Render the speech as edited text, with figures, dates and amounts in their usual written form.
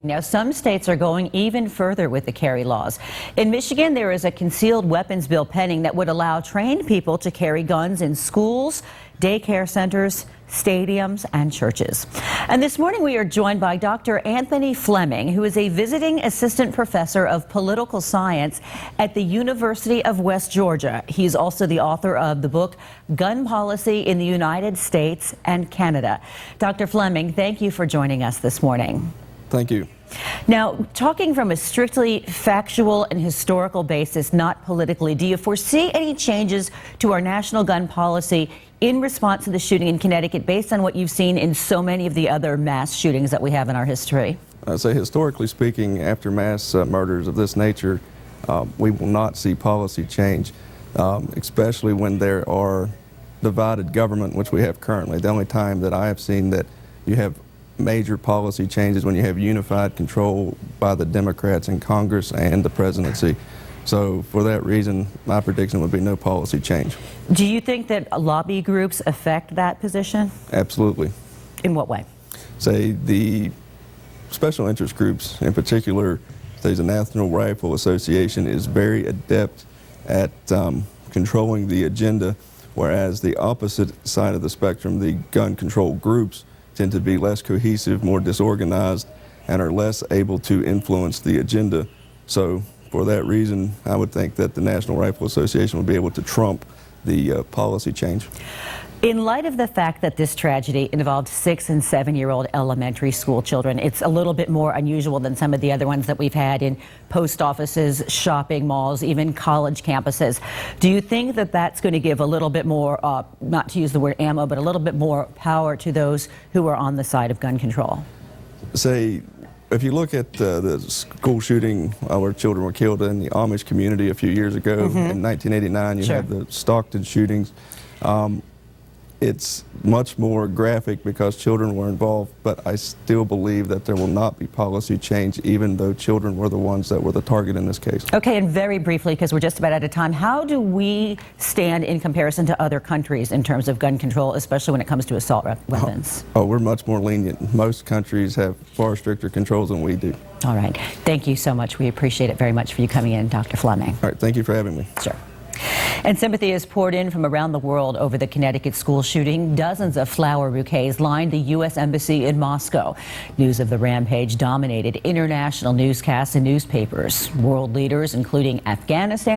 Now, some states are going even further with the carry laws. In Michigan, there is a concealed weapons bill pending that would allow trained people to carry guns in schools, daycare centers, stadiums, and churches. And this morning we are joined by Dr. Anthony Fleming, who is a visiting assistant professor of political science at the University of West Georgia. He's also the author of the book, Gun Policy in the United States and Canada. Dr. Fleming, thank you for joining us this morning. Thank you. Now, talking from a strictly factual and historical basis, not politically, do you foresee any changes to our national gun policy in response to the shooting in Connecticut based on what you've seen in so many of the other mass shootings that we have in our history? I'd say historically speaking, after mass murders of this nature, we will not see policy change, especially when there are divided government, which we have currently. The only time that I have seen that you have major policy changes when you have unified control by the Democrats in Congress and the presidency. So for that reason, my prediction would be no policy change. Do you think that lobby groups affect that position? Absolutely. In what way? Say the special interest groups, in particular, say the National Rifle Association is very adept at controlling the agenda, whereas the opposite side of the spectrum, the gun control groups, tend to be less cohesive, more disorganized, and are less able to influence the agenda. So for that reason, I would think that the National Rifle Association would be able to trump the policy change. In light of the fact that this tragedy involved 6- and 7-year-old elementary school children, it's a little bit more unusual than some of the other ones that we've had in post offices, shopping malls, even college campuses. Do you think that that's going to give a little bit more, not to use the word ammo, but a little bit more power to those who are on the side of gun control? Say, if you look at the school shooting where children were killed in the Amish community a few years ago, in 1989, you had the Stockton shootings. It's much more graphic because children were involved, but I still believe that there will not be policy change even though children were the ones that were the target in this case. Okay, and very briefly, because we're just about out of time, how do we stand in comparison to other countries in terms of gun control, especially when it comes to assault weapons? Oh, we're much more lenient. Most countries have far stricter controls than we do. All right. Thank you so much. We appreciate it very much for you coming in, Dr. Fleming. All right, thank you for having me. Sure. And sympathy is poured in from around the world over the Connecticut school shooting. Dozens of flower bouquets lined the U.S. Embassy in Moscow. News of the rampage dominated international newscasts and newspapers. World leaders, including Afghanistan,